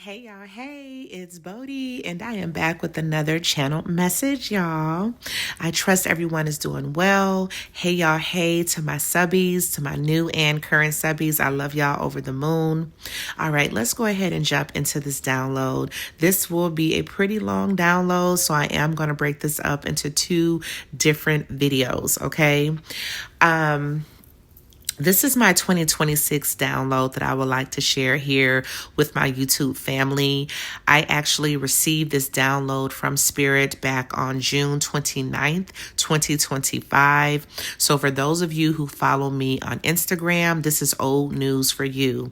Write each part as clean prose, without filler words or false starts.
Hey y'all, hey, it's Bodhi, and I am back with another channel message, y'all. I trust everyone is doing well. Hey y'all, hey to my subbies, to my new and current subbies. I love y'all over the moon. All right, let's go ahead and jump into this download. This will be a pretty long download, so I am going to break this up into two different videos, okay? This is my 2026 download that I would like to share here with my YouTube family. I actually received this download from Spirit back on June 29th, 2025. So for those of you who follow me on Instagram, this is old news for you.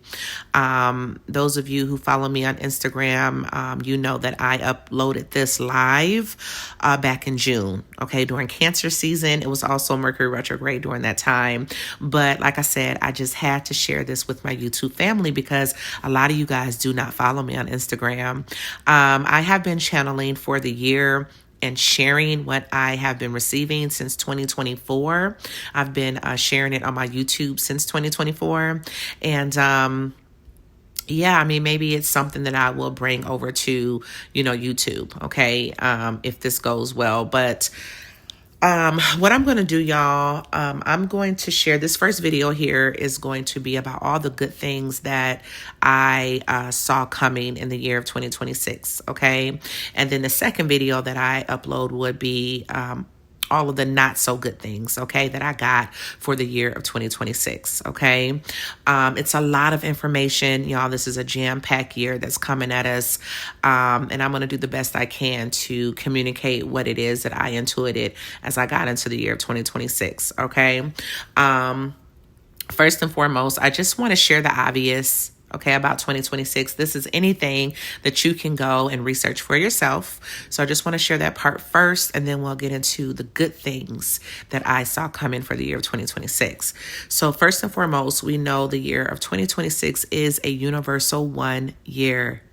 Those of you who follow me on Instagram, you know that I uploaded this live back in June, okay, during Cancer season. It was also Mercury retrograde during that time. But like I said, I just had to share this with my YouTube family because a lot of you guys do not follow me on Instagram. I have been channeling for the year and sharing what I have been receiving since 2024. I've been sharing it on my YouTube since 2024. And yeah, I mean, maybe it's something that I will bring over to, YouTube, okay, if this goes well. But what I'm going to do, y'all, I'm going to share this first video here is going to be about all the good things that I saw coming in the year of 2026. Okay. And then the second video that I upload would be, all of the not so good things, okay, that I got for the year of 2026, okay? It's a lot of information, y'all. This is a jam-packed year that's coming at us, and I'm going to do the best I can to communicate what it is that I intuited as I got into the year of 2026, okay? First and foremost, I just want to share the obvious, okay, about 2026. This is anything that you can go and research for yourself. So I just want to share that part first, and then we'll get into the good things that I saw coming for the year of 2026. So first and foremost, we know the year of 2026 is a universal 1 year.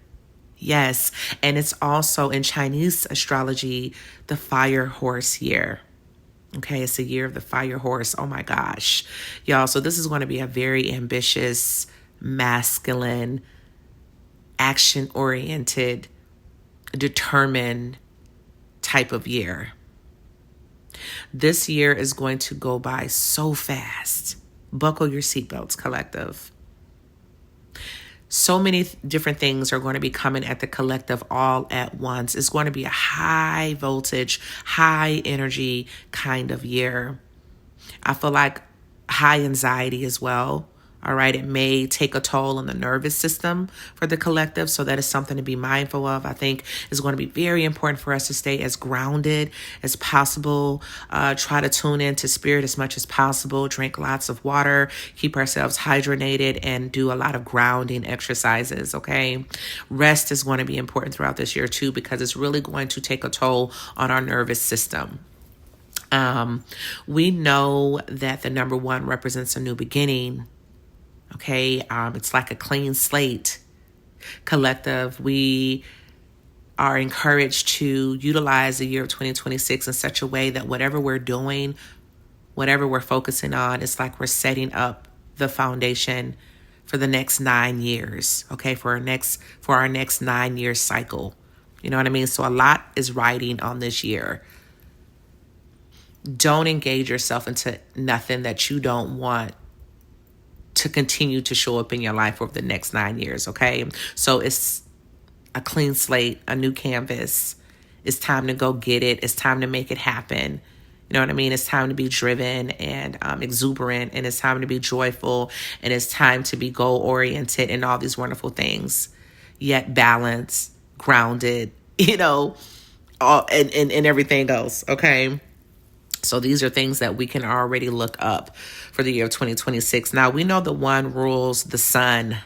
Yes, and it's also in Chinese astrology, the fire horse year. Okay, it's the year of the fire horse. Oh my gosh, y'all. So this is going to be a very ambitious, masculine, action-oriented, determined type of year. This year is going to go by so fast. Buckle your seatbelts, collective. So many different things are going to be coming at the collective all at once. It's going to be a high voltage, high energy kind of year. I feel like high anxiety as well. All right, it may take a toll on the nervous system for the collective, so that is something to be mindful of. I think it's going to be very important for us to stay as grounded as possible. Try to tune into spirit as much as possible. Drink lots of water, keep ourselves hydrated, and do a lot of grounding exercises, okay? Rest is going to be important throughout this year, too, because it's really going to take a toll on our nervous system. We know that the number 1 represents a new beginning. Okay, it's like a clean slate. Collective, we are encouraged to utilize the year of 2026 in such a way that whatever we're doing, whatever we're focusing on, it's like we're setting up the foundation for the next 9 years, okay, for our next 9-year cycle. You know what I mean? So a lot is riding on this year. Don't engage yourself into nothing that you don't want to continue to show up in your life over the next 9 years, okay? So it's a clean slate, a new canvas. It's time to go get it. It's time to make it happen. You know what I mean? It's time to be driven and exuberant, and it's time to be joyful, and it's time to be goal-oriented and all these wonderful things, yet balanced, grounded, all, and everything else, okay? So these are things that we can already look up for the year of 2026. Now, we know the 1 rules the sun.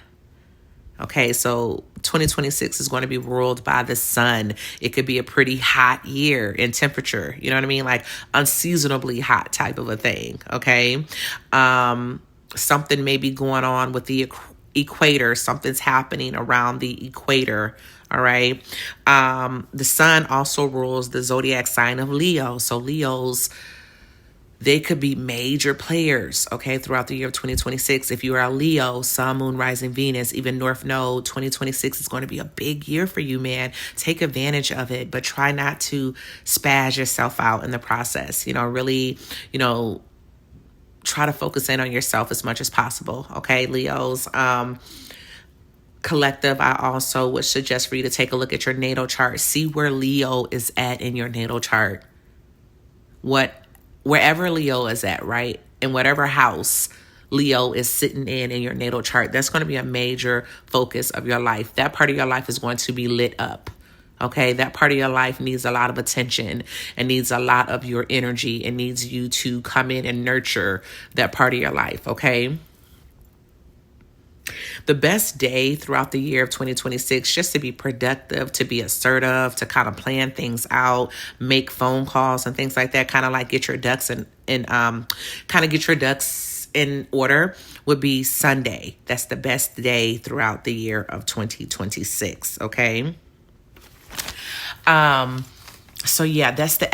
Okay, so 2026 is going to be ruled by the sun. It could be a pretty hot year in temperature. You know what I mean? Like unseasonably hot type of a thing. Okay. Something may be going on with the equator. Something's happening around the equator. All right. The sun also rules the zodiac sign of Leo. So Leos They could be major players, okay, throughout the year of 2026. If you are a Leo, Sun, Moon, Rising, Venus, even North Node, 2026 is going to be a big year for you, man. Take advantage of it, but try not to spaz yourself out in the process. Really, try to focus in on yourself as much as possible, okay, Leos. Collective, I also would suggest for you to take a look at your natal chart. See where Leo is at in your natal chart. Wherever Leo is at, right? In whatever house Leo is sitting in your natal chart, that's going to be a major focus of your life. That part of your life is going to be lit up. Okay, that part of your life needs a lot of attention and needs a lot of your energy and needs you to come in and nurture that part of your life, okay? The best day throughout the year of 2026, just to be productive, to be assertive, to kind of plan things out, make phone calls and things like that, kind of like get your ducks in order, would be Sunday. That's the best day throughout the year of 2026. Okay. So yeah, that's the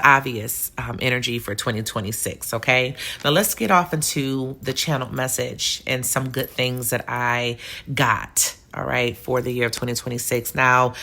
obvious energy for 2026, okay? Now let's get off into the channeled message and some good things that I got, all right, for the year of 2026. Now,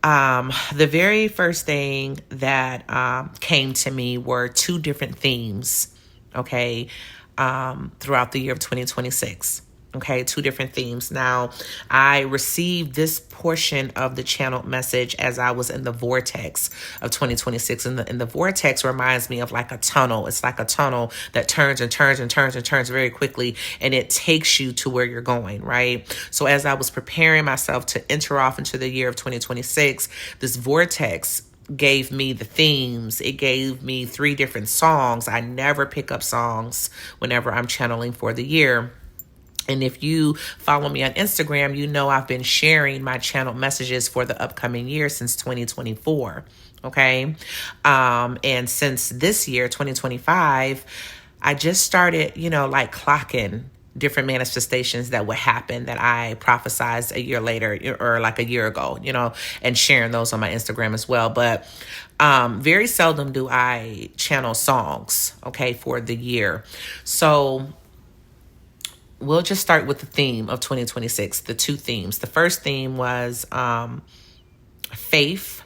the very first thing that came to me were two different themes, okay, throughout the year of 2026. Okay, two different themes. Now, I received this portion of the channeled message as I was in the vortex of 2026. And the vortex reminds me of like a tunnel. It's like a tunnel that turns and turns and turns and turns very quickly, and it takes you to where you're going, right? So as I was preparing myself to enter off into the year of 2026, this vortex gave me the themes. It gave me 3 different songs. I never pick up songs whenever I'm channeling for the year. And if you follow me on Instagram, you know I've been sharing my channel messages for the upcoming year since 2024. Okay. And since this year, 2025, I just started, like clocking different manifestations that would happen that I prophesized a year later or like a year ago, and sharing those on my Instagram as well. But very seldom do I channel songs, okay, for the year. So we'll just start with the theme of 2026, the 2 themes. The first theme was faith,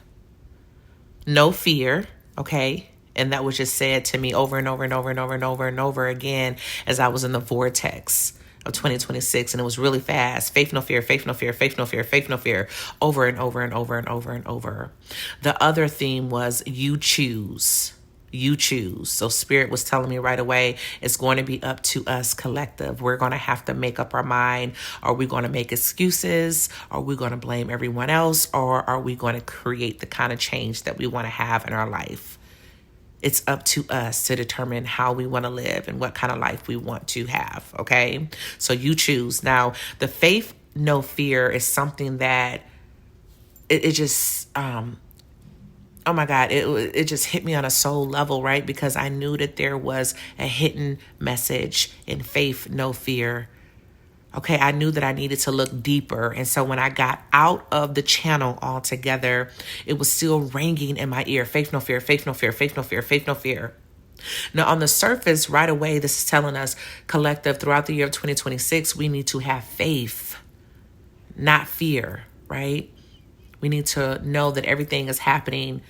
no fear, okay? And that was just said to me over and over and over and over and over and over again as I was in the vortex of 2026. And it was really fast. Faith, no fear, faith, no fear, faith, no fear, faith, no fear, over and over and over and over and over. The other theme was you choose. You choose. So Spirit was telling me right away, it's going to be up to us, collective. We're going to have to make up our mind. Are we going to make excuses? Are we going to blame everyone else? Or are we going to create the kind of change that we want to have in our life? It's up to us to determine how we want to live and what kind of life we want to have. Okay. So you choose. Now, the faith, no fear is something that it just, oh my God, it just hit me on a soul level, right? Because I knew that there was a hidden message in faith, no fear. Okay, I knew that I needed to look deeper. And so when I got out of the channel altogether, it was still ringing in my ear. Faith, no fear, faith, no fear, faith, no fear, faith, no fear. Now, on the surface, right away, this is telling us, collective, throughout the year of 2026, we need to have faith, not fear, right? We need to know that everything is happening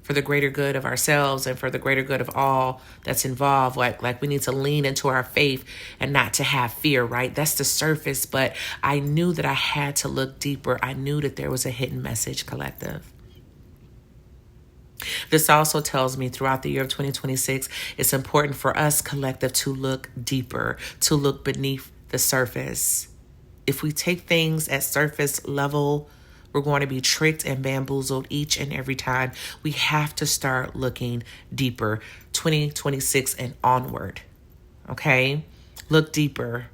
for the greater good of ourselves and for the greater good of all that's involved. Like we need to lean into our faith and not to have fear, right? That's the surface. But I knew that I had to look deeper. I knew that there was a hidden message, collective. This also tells me throughout the year of 2026, it's important for us, collective, to look deeper, to look beneath the surface. If we take things at surface level, we're going to be tricked and bamboozled each and every time. We have to start looking deeper, 2026 and onward, okay? Look deeper,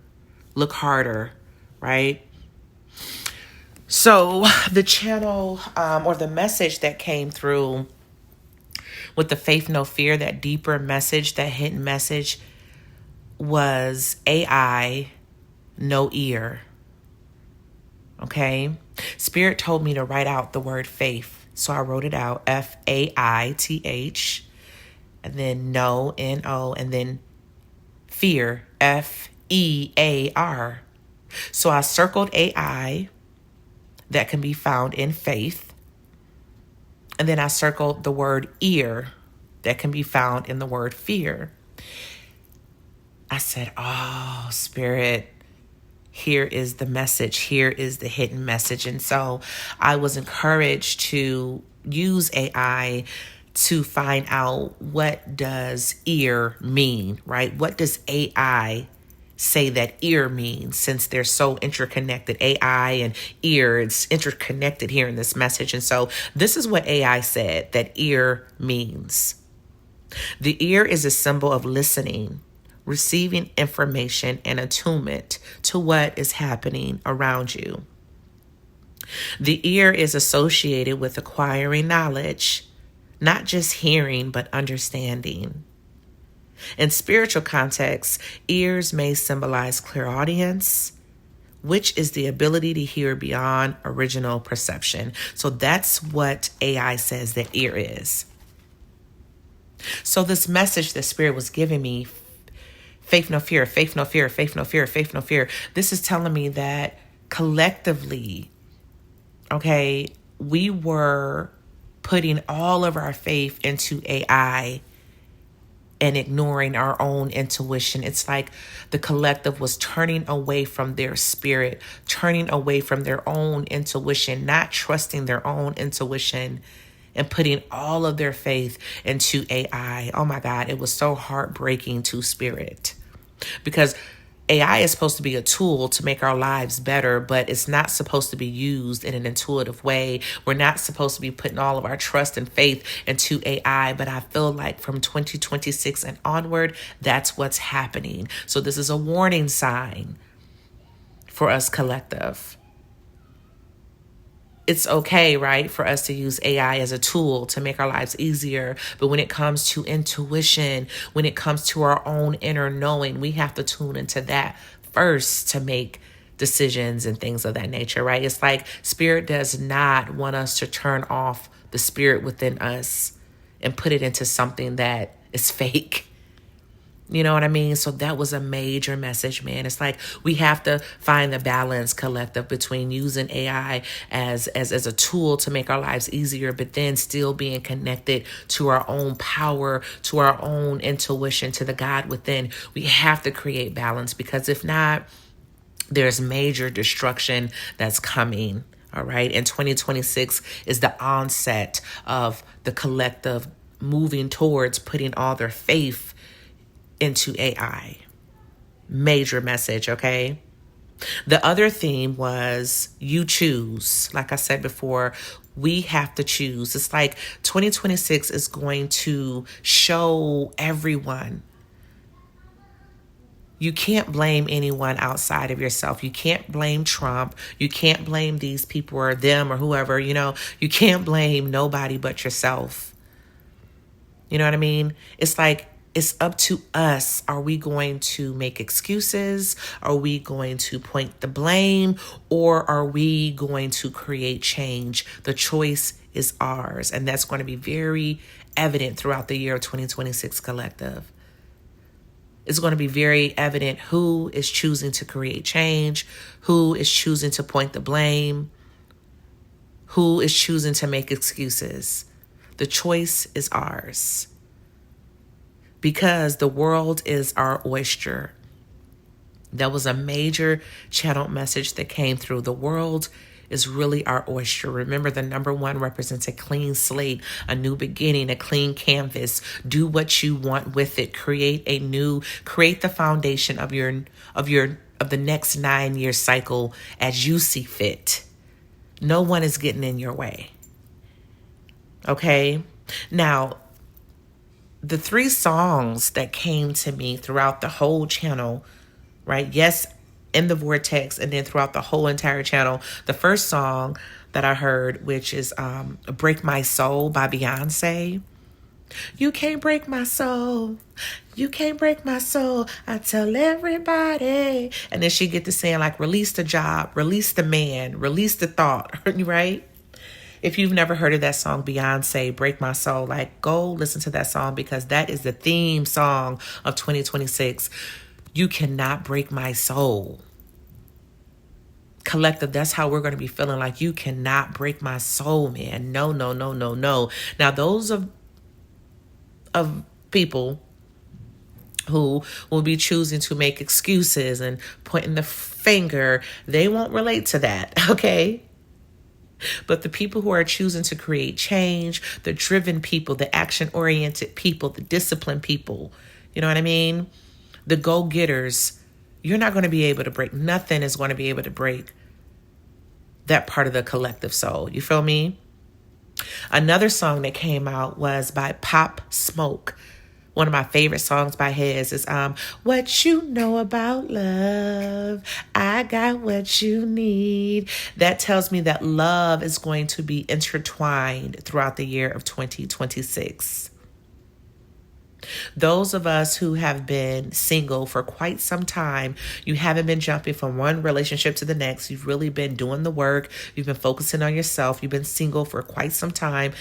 look harder, right? So the channel or the message that came through with the faith, no fear, that deeper message, that hidden message was AI, no ear. Okay. Spirit told me to write out the word faith. So I wrote it out, Faith. and then no, N-O, and then fear, F-E-A-R. So I circled AI, that can be found in faith. And then I circled the word ear, that can be found in the word fear. I said, oh, Spirit, here is the message. Here is the hidden message. And so I was encouraged to use AI to find out, what does ear mean, right? What does AI say that ear means, since they're so interconnected? AI and ear, it's interconnected here in this message. And so this is what AI said that ear means. The ear is a symbol of listening, receiving information, and attunement to what is happening around you. The ear is associated with acquiring knowledge, not just hearing, but understanding. In spiritual contexts, ears may symbolize clairaudience, which is the ability to hear beyond original perception. So that's what AI says that ear is. So this message that Spirit was giving me, faith, no fear, faith, no fear, faith, no fear, faith, no fear. This is telling me that collectively, okay, we were putting all of our faith into AI and ignoring our own intuition. It's like the collective was turning away from their spirit, turning away from their own intuition, not trusting their own intuition, and putting all of their faith into AI. Oh my God, it was so heartbreaking to Spirit, because AI is supposed to be a tool to make our lives better, but it's not supposed to be used in an intuitive way. We're not supposed to be putting all of our trust and faith into AI, but I feel like from 2026 and onward, that's what's happening. So this is a warning sign for us collective. It's okay, right, for us to use AI as a tool to make our lives easier. But when it comes to intuition, when it comes to our own inner knowing, we have to tune into that first to make decisions and things of that nature, right? It's like Spirit does not want us to turn off the spirit within us and put it into something that is fake. You know what I mean? So that was a major message, man. It's like we have to find the balance, collective, between using AI as a tool to make our lives easier, but then still being connected to our own power, to our own intuition, to the God within. We have to create balance, because if not, there's major destruction that's coming. All right. And 2026 is the onset of the collective moving towards putting all their faith into AI. Major message, okay? The other theme was you choose. Like I said before, we have to choose. It's like 2026 is going to show everyone. You can't blame anyone outside of yourself. You can't blame Trump. You can't blame these people or them or whoever, you know. You can't blame nobody but yourself. You know what I mean? It's like, it's up to us. Are we going to make excuses? Are we going to point the blame? Or are we going to create change? The choice is ours. And that's going to be very evident throughout the year of 2026 collective. It's going to be very evident who is choosing to create change, who is choosing to point the blame, who is choosing to make excuses. The choice is ours. Because the world is our oyster. That was a major channel message that came through. The world is really our oyster. Remember, the number one represents a clean slate, a new beginning, a clean canvas. Do what you want with it. Create the foundation of the next 9-year cycle as you see fit. No one is getting in your way. Okay? Now, the 3 songs that came to me throughout the whole channel, right? Yes, in the vortex, and then throughout the whole entire channel. The first song that I heard, which is Break My Soul by Beyonce. You can't break my soul. You can't break my soul. I tell everybody. And then she get to saying like, release the job, release the man, release the thought, right? If you've never heard of that song, Beyonce, Break My Soul, like go listen to that song because that is the theme song of 2026. You cannot break my soul. Collective, that's how we're going to be feeling, like you cannot break my soul, man. No, no, no, no, no. Now, those of people who will be choosing to make excuses and pointing the finger, they won't relate to that, okay? But the people who are choosing to create change, the driven people, the action-oriented people, the disciplined people, you know what I mean? The go-getters, you're not going to be able to break. Nothing is going to be able to break that part of the collective soul. You feel me? Another song that came out was by Pop Smoke. One of my favorite songs by his is What You Know About Love, I Got What You Need. That tells me that love is going to be intertwined throughout the year of 2026. Those of us who have been single for quite some time, you haven't been jumping from one relationship to the next. You've really been doing the work. You've been focusing on yourself. You've been single for quite some time.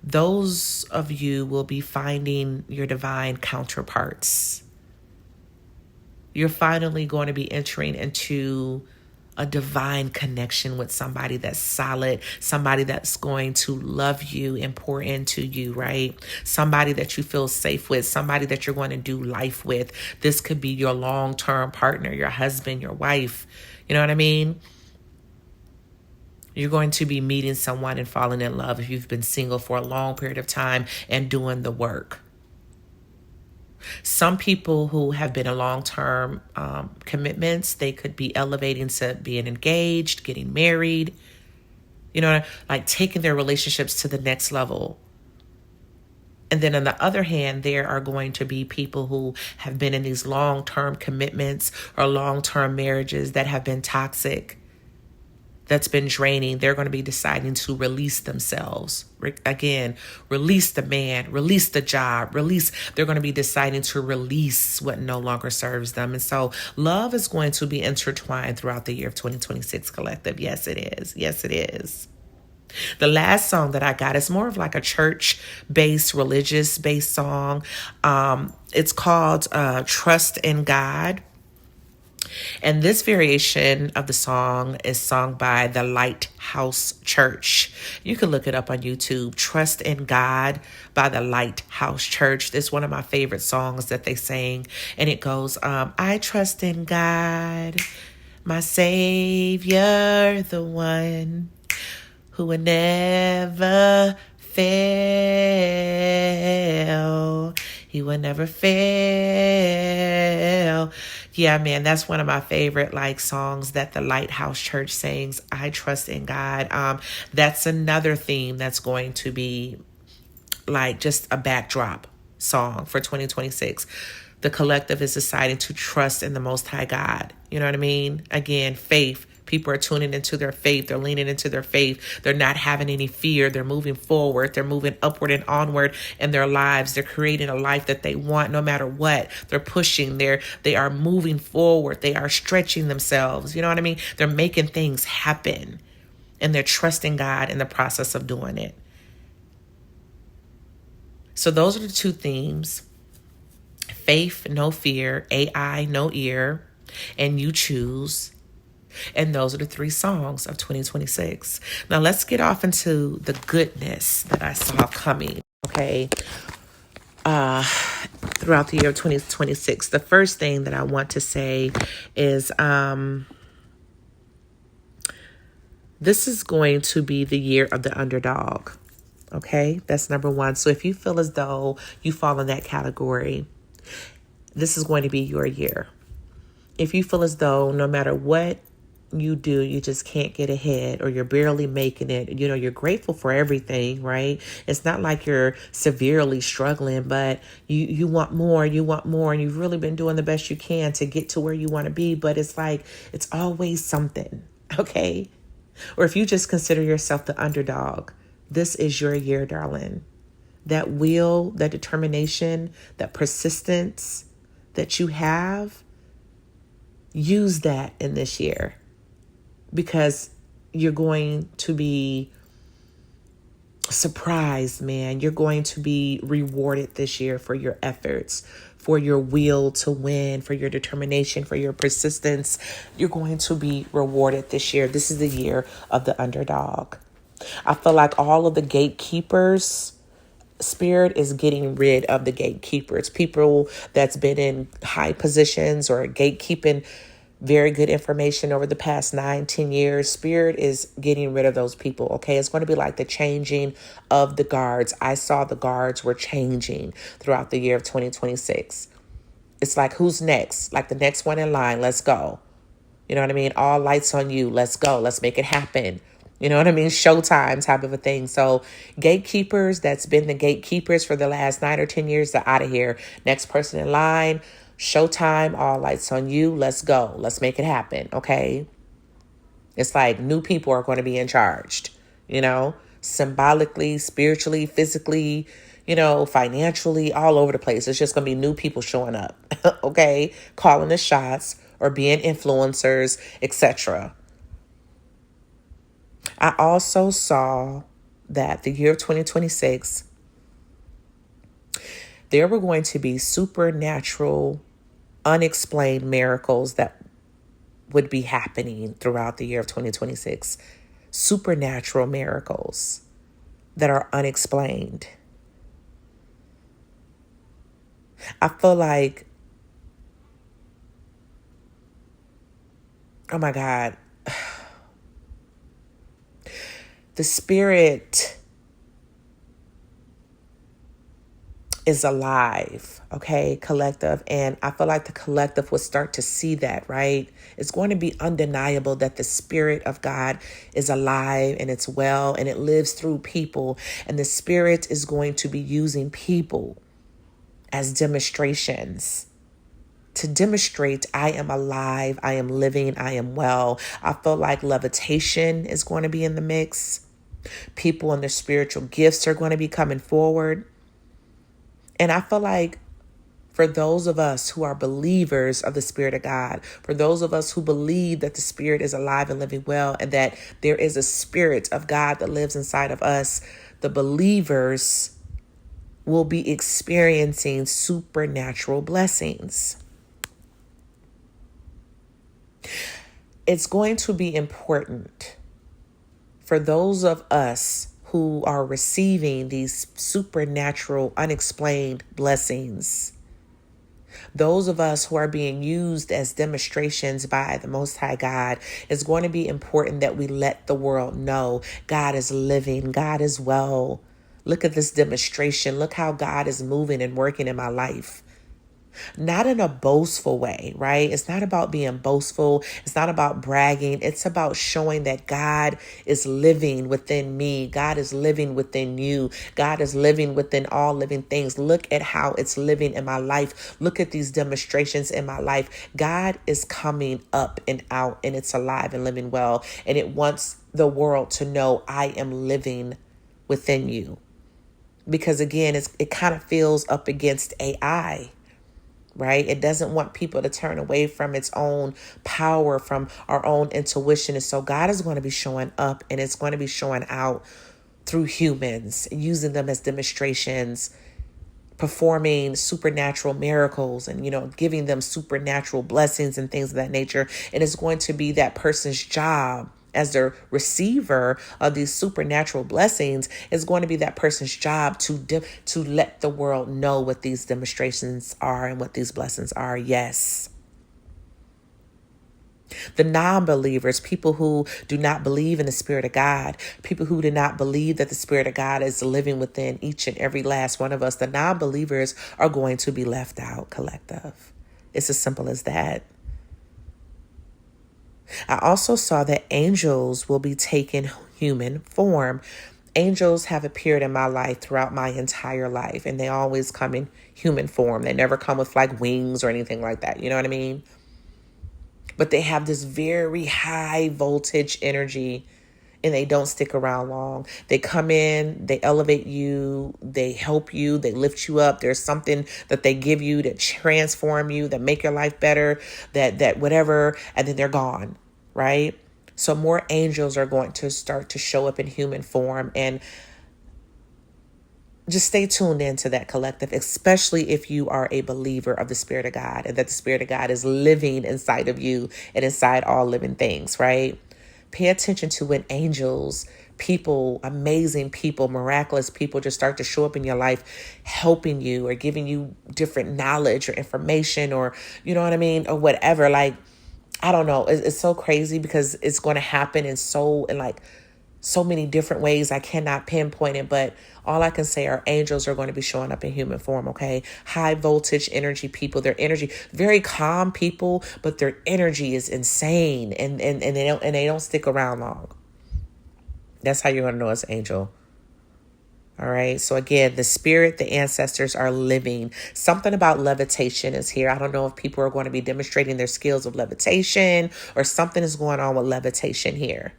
Those of you will be finding your divine counterparts. You're finally going to be entering into a divine connection with somebody that's solid, somebody that's going to love you and pour into you, right? Somebody that you feel safe with, somebody that you're going to do life with. This could be your long-term partner, your husband, your wife. You know what I mean? You're going to be meeting someone and falling in love if you've been single for a long period of time and doing the work. Some people who have been in long-term commitments, they could be elevating to being engaged, getting married, you know, like taking their relationships to the next level. And then on the other hand, there are going to be people who have been in these long-term commitments or long-term marriages that have been toxic, that's been draining. They're going to be deciding to release themselves. Again, release the man, release the job, they're going to be deciding to release what no longer serves them. And so love is going to be intertwined throughout the year of 2026, collective. Yes, it is. Yes, it is. The last song that I got is more of like a church-based, religious-based song. It's called Trust in God. And this variation of the song is sung by the Lighthouse Church. You can look it up on YouTube. Trust in God by the Lighthouse Church. It's one of my favorite songs that they sang. And it goes, I trust in God, my Savior, the one who would never fail. He would never fail. Yeah, man, that's one of my favorite songs that the Lighthouse Church sings. I trust in God. That's another theme that's going to be just a backdrop song for 2026. The collective is deciding to trust in the Most High God. You know what I mean? Again, faith. People are tuning into their faith. They're leaning into their faith. They're not having any fear. They're moving forward. They're moving upward and onward in their lives. They're creating a life that they want no matter what. They're pushing. They are moving forward. They are stretching themselves. You know what I mean? They're making things happen. And they're trusting God in the process of doing it. So those are the two themes. Faith, no fear. AI, no ear. And you choose. And those are the three songs of 2026. Now let's get off into the goodness that I saw coming, okay, throughout the year of 2026. The first thing that I want to say is this is going to be the year of the underdog, okay? That's number one. So if you feel as though you fall in that category, this is going to be your year. If you feel as though no matter what you do, you just can't get ahead or you're barely making it, you know, you're grateful for everything, right? It's not like you're severely struggling, but you want more, and you've really been doing the best you can to get to where you want to be, but it's it's always something, okay? Or if you just consider yourself the underdog, this is your year, darling. That will, that determination, that persistence that you have, use that in this year. Because you're going to be surprised, man. You're going to be rewarded this year for your efforts, for your will to win, for your determination, for your persistence. You're going to be rewarded this year. This is the year of the underdog. I feel like all of the gatekeepers, Spirit is getting rid of the gatekeepers, people that's been in high positions or gatekeeping very good information over the past 9-10 years. Spirit is getting rid of those people. Okay. It's going to be like the changing of the guards. I saw the guards were changing throughout the year of 2026. It's like, who's next? Like the next one in line. Let's go. You know what I mean? All lights on you. Let's go. Let's make it happen. You know what I mean? Showtime type of a thing. So gatekeepers, that's been the gatekeepers for the last 9 or 10 years, they're out of here. Next person in line, showtime, all lights on you. Let's go. Let's make it happen. Okay. It's like new people are going to be in charge, symbolically, spiritually, physically, financially, all over the place. It's just going to be new people showing up. Okay. Calling the shots or being influencers, etc. I also saw that the year of 2026, there were going to be supernatural, unexplained miracles that would be happening throughout the year of 2026. Supernatural miracles that are unexplained. I feel like, oh my God, the Spirit is alive, okay, collective. And I feel like the collective will start to see that, right? It's going to be undeniable that the Spirit of God is alive and it's well and it lives through people. And the Spirit is going to be using people as demonstrations to demonstrate I am alive, I am living, I am well. I feel like levitation is going to be in the mix. People and their spiritual gifts are going to be coming forward. And I feel like for those of us who are believers of the Spirit of God, for those of us who believe that the Spirit is alive and living well, and that there is a Spirit of God that lives inside of us, the believers will be experiencing supernatural blessings. It's going to be important for those of us who are receiving these supernatural, unexplained blessings. Those of us who are being used as demonstrations by the Most High God, it's going to be important that we let the world know God is living, God is well. Look at this demonstration. Look how God is moving and working in my life. Not in a boastful way, right? It's not about being boastful. It's not about bragging. It's about showing that God is living within me. God is living within you. God is living within all living things. Look at how it's living in my life. Look at these demonstrations in my life. God is coming up and out, and it's alive and living well. And it wants the world to know I am living within you. Because again, it kind of feels up against AI. Right? It doesn't want people to turn away from its own power, from our own intuition. And so God is going to be showing up, and it's going to be showing out through humans, using them as demonstrations, performing supernatural miracles and, giving them supernatural blessings and things of that nature. And it's going to be that person's job as the receiver of these supernatural blessings. Is going to be that person's job to let the world know what these demonstrations are and what these blessings are. Yes. The non-believers, people who do not believe in the Spirit of God, people who do not believe that the Spirit of God is living within each and every last one of us, the non-believers are going to be left out, collective. It's as simple as that. I also saw that angels will be taking human form. Angels have appeared in my life throughout my entire life, and they always come in human form. They never come with like wings or anything like that. You know what I mean? But they have this very high voltage energy, and they don't stick around long. They come in, they elevate you, they help you, they lift you up. There's something that they give you that transform you, that make your life better, that whatever, and then they're gone, right? So more angels are going to start to show up in human form. And just stay tuned into that, collective, especially if you are a believer of the Spirit of God and that the Spirit of God is living inside of you and inside all living things, right? Pay attention to when angels, people, amazing people, miraculous people just start to show up in your life, helping you or giving you different knowledge or information or, you know what I mean? Or whatever. Like, I don't know. It's so crazy because it's going to happen in so many different ways. I cannot pinpoint it, but all I can say are angels are going to be showing up in human form. Okay. High voltage energy people, their energy, very calm people, but their energy is insane and they don't stick around long. That's how you're going to know it's angel. All right. So again, the spirit, the ancestors are living. Something about levitation is here. I don't know if people are going to be demonstrating their skills of levitation or something is going on with levitation here.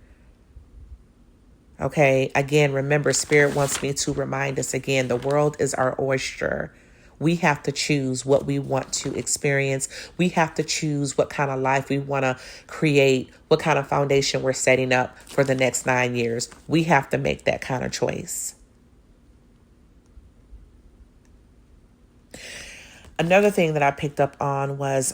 Okay, again, remember, Spirit wants me to remind us again, the world is our oyster. We have to choose what we want to experience. We have to choose what kind of life we want to create, what kind of foundation we're setting up for the next 9 years. We have to make that kind of choice. Another thing that I picked up on was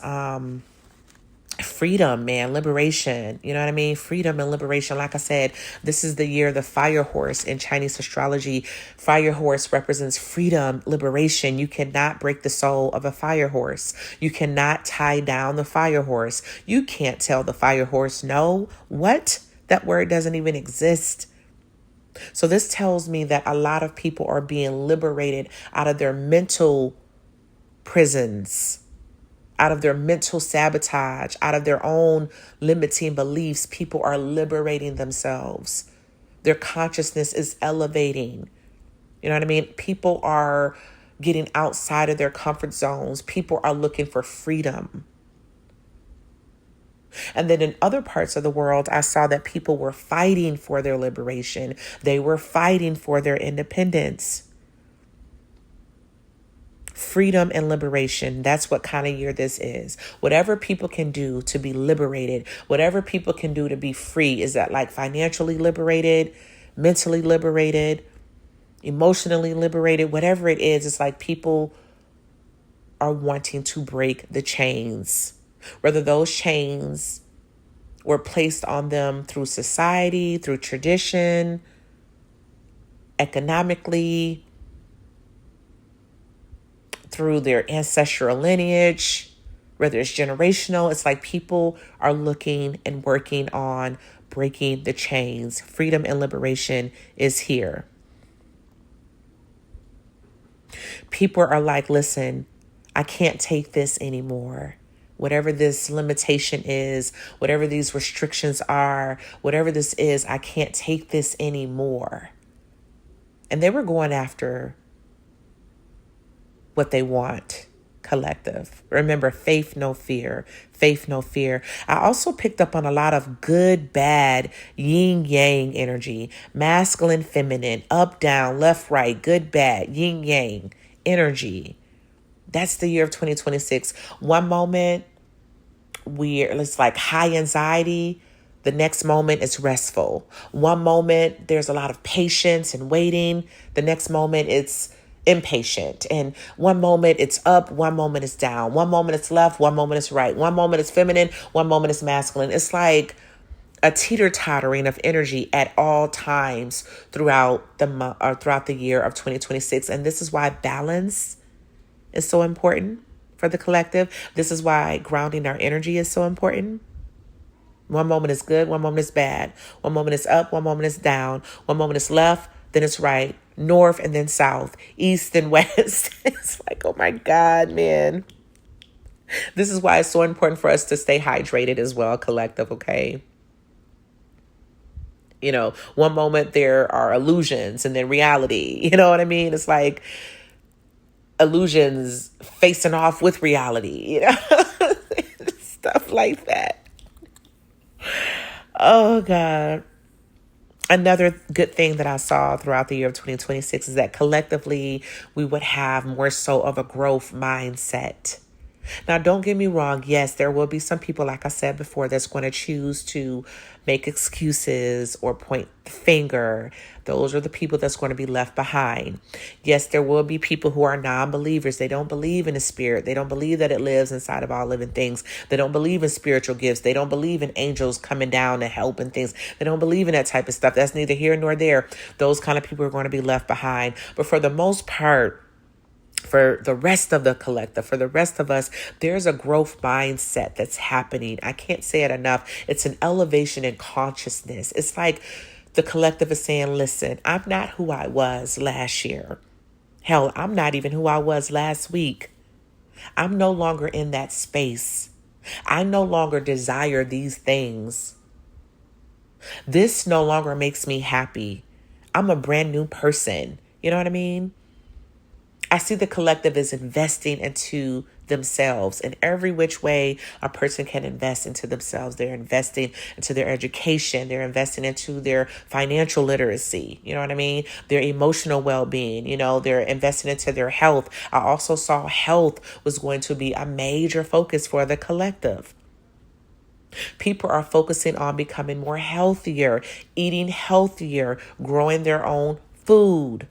freedom, man, liberation. You know what I mean? Freedom and liberation. Like I said, this is the year of the fire horse in Chinese astrology. Fire horse represents freedom, liberation. You cannot break the soul of a fire horse. You cannot tie down the fire horse. You can't tell the fire horse no. What? That word doesn't even exist. So this tells me that a lot of people are being liberated out of their mental prisons, out of their mental sabotage, out of their own limiting beliefs. People are liberating themselves. Their consciousness is elevating. You know what I mean? People are getting outside of their comfort zones. People are looking for freedom. And then in other parts of the world, I saw that people were fighting for their liberation. They were fighting for their independence. Freedom and liberation. That's what kind of year this is. Whatever people can do to be liberated, whatever people can do to be free, is that like financially liberated, mentally liberated, emotionally liberated, whatever it is, it's like people are wanting to break the chains. Whether those chains were placed on them through society, through tradition, economically, through their ancestral lineage, whether it's generational, it's like people are looking and working on breaking the chains. Freedom and liberation is here. People are like, listen, I can't take this anymore. Whatever this limitation is, whatever these restrictions are, whatever this is, I can't take this anymore. And they were going after what they want, collective. Remember, faith, no fear. Faith, no fear. I also picked up on a lot of good, bad, yin, yang energy. Masculine, feminine, up, down, left, right, good, bad, yin, yang energy. That's the year of 2026. One moment, it's like high anxiety. The next moment, it's restful. One moment, there's a lot of patience and waiting. The next moment, it's impatient. And one moment it's up, one moment it's down. One moment it's left, one moment it's right. One moment it's feminine, one moment it's masculine. It's like a teeter-tottering of energy at all times throughout the year of 2026. And this is why balance is so important for the collective. This is why grounding our energy is so important. One moment is good, one moment is bad. One moment is up, one moment is down. One moment is left, then it's right. North and then south, east and west. It's like, oh my God, man. This is why it's so important for us to stay hydrated as well, collective, okay? You know, one moment there are illusions and then reality. You know what I mean? It's like illusions facing off with reality, you know? Stuff like that. Oh, God. Another good thing that I saw throughout the year of 2026 is that collectively we would have more so of a growth mindset. Now, don't get me wrong. Yes, there will be some people, like I said before, that's going to choose to make excuses or point the finger. Those are the people that's going to be left behind. Yes, there will be people who are non-believers. They don't believe in the spirit. They don't believe that it lives inside of all living things. They don't believe in spiritual gifts. They don't believe in angels coming down to help and things. They don't believe in that type of stuff. That's neither here nor there. Those kind of people are going to be left behind. But for the most part, for the rest of the collective, for the rest of us, there's a growth mindset that's happening. I can't say it enough. It's an elevation in consciousness. It's like the collective is saying, listen, I'm not who I was last year. Hell, I'm not even who I was last week. I'm no longer in that space. I no longer desire these things. This no longer makes me happy. I'm a brand new person. You know what I mean? I see the collective is investing into themselves in every which way a person can invest into themselves. They're investing into their education. They're investing into their financial literacy. You know what I mean? Their emotional well-being. They're investing into their health. I also saw health was going to be a major focus for the collective. People are focusing on becoming more healthier, eating healthier, growing their own food.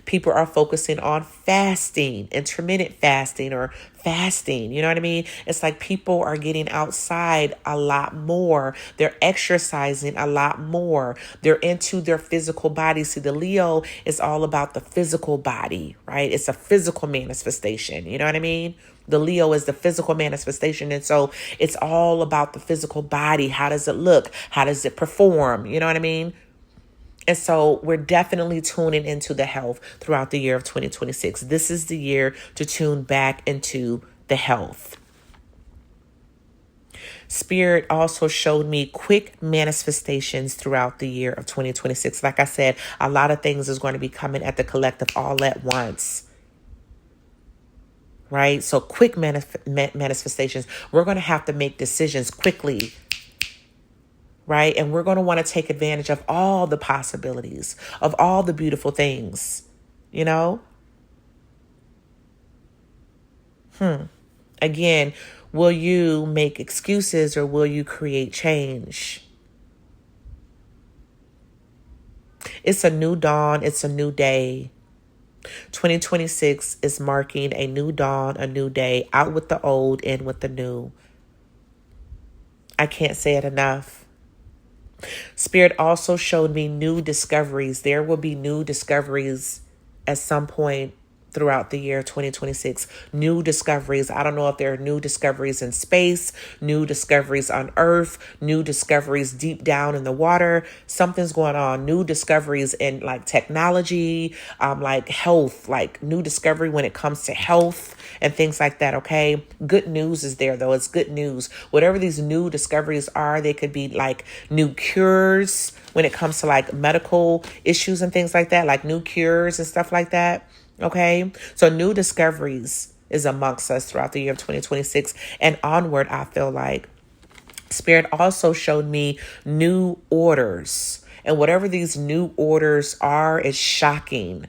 People are focusing on fasting, intermittent fasting or fasting. You know what I mean? It's like people are getting outside a lot more. They're exercising a lot more. They're into their physical body. See, the Leo is all about the physical body, right? It's a physical manifestation. You know what I mean? The Leo is the physical manifestation. And so it's all about the physical body. How does it look? How does it perform? You know what I mean? And so we're definitely tuning into the health throughout the year of 2026. This is the year to tune back into the health. Spirit also showed me quick manifestations throughout the year of 2026. Like I said, a lot of things is going to be coming at the collective all at once. Right? So quick manifestations. We're going to have to make decisions quickly. Right? And we're going to want to take advantage of all the possibilities, of all the beautiful things, Again, will you make excuses or will you create change? It's a new dawn. It's a new day. 2026 is marking a new dawn, a new day, out with the old, in with the new. I can't say it enough. Spirit also showed me new discoveries. There will be new discoveries at some point throughout the year 2026. New discoveries. I don't know if there are new discoveries in space, new discoveries on Earth, new discoveries deep down in the water. Something's going on. New discoveries in like technology, like health, like new discovery when it comes to health and things like that. Okay. Good news is there though. It's good news. Whatever these new discoveries are, they could be like new cures when it comes to like medical issues and things like that, like new cures and stuff like that. Okay, so new discoveries is amongst us throughout the year of 2026 and onward. I feel like Spirit also showed me new orders, and whatever these new orders are is shocking,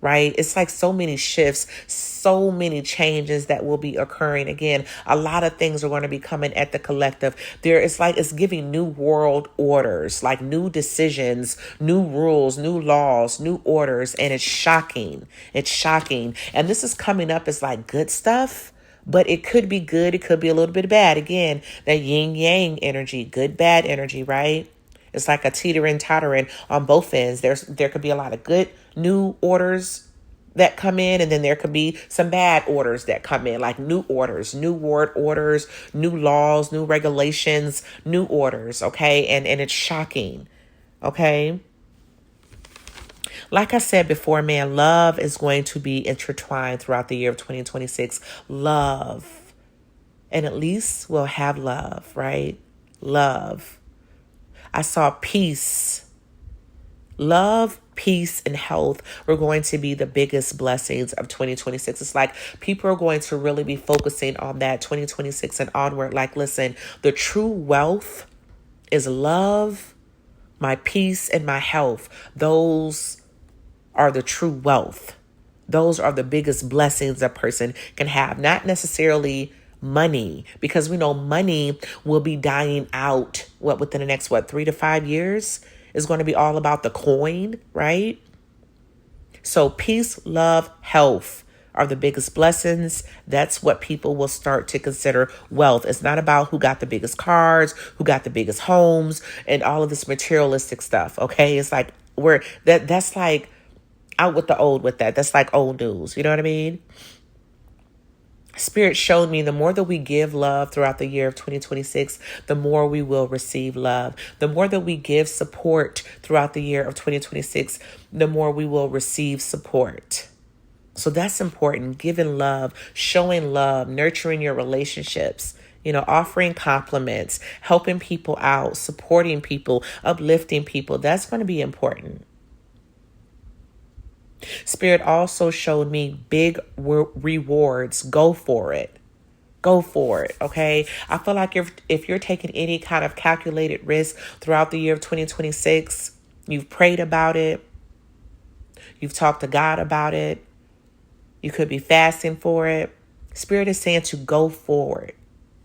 right? It's like so many shifts, so many changes that will be occurring. Again, a lot of things are going to be coming at the collective. It's giving new world orders, like new decisions, new rules, new laws, new orders. And it's shocking. It's shocking. And this is coming up as like good stuff, but it could be good. It could be a little bit bad. Again, that yin yang energy, good, bad energy, right? It's like a teetering, tottering on both ends. There could be a lot of good new orders that come in, and then there could be some bad orders that come in, like new orders, new word orders, new laws, new regulations, new orders. Okay. And it's shocking. Okay. Like I said before, man, love is going to be intertwined throughout the year of 2026. Love. And at least we'll have love, right? Love. I saw peace. Love, peace, and health were going to be the biggest blessings of 2026. It's like people are going to really be focusing on that 2026 and onward. Like, listen, the true wealth is love, my peace, and my health. Those are the true wealth. Those are the biggest blessings a person can have. Not necessarily money, because we know money will be dying out within the next 3 to 5 years. Is going to be all about the coin, right? So peace, love, health are the biggest blessings. That's what people will start to consider wealth. It's not about who got the biggest cars, who got the biggest homes, and all of this materialistic stuff. Okay. It's like that's like out with the old with that. That's like old news. You know what I mean? Spirit showed me the more that we give love throughout the year of 2026, the more we will receive love. The more that we give support throughout the year of 2026, the more we will receive support. So that's important. Giving love, showing love, nurturing your relationships, offering compliments, helping people out, supporting people, uplifting people. That's going to be important. Spirit also showed me big rewards. Go for it. Go for it. Okay. I feel like if you're taking any kind of calculated risk throughout the year of 2026, you've prayed about it. You've talked to God about it. You could be fasting for it. Spirit is saying to go for it.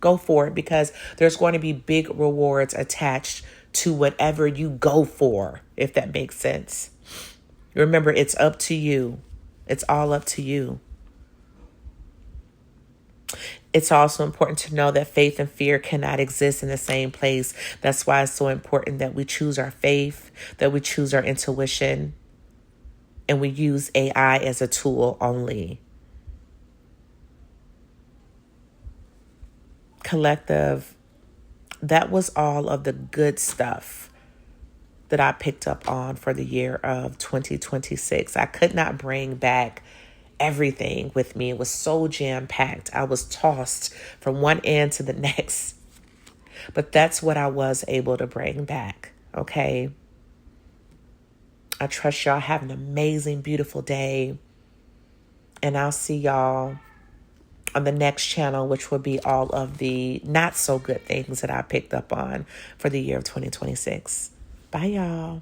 Go for it, because there's going to be big rewards attached to whatever you go for, if that makes sense. Remember, it's up to you. It's all up to you. It's also important to know that faith and fear cannot exist in the same place. That's why it's so important that we choose our faith, that we choose our intuition, and we use AI as a tool only. Collective, that was all of the good stuff that I picked up on for the year of 2026. I could not bring back everything with me. It was so jam-packed. I was tossed from one end to the next. But that's what I was able to bring back, okay? I trust y'all have an amazing, beautiful day. And I'll see y'all on the next channel, which will be all of the not so good things that I picked up on for the year of 2026. Bye, y'all.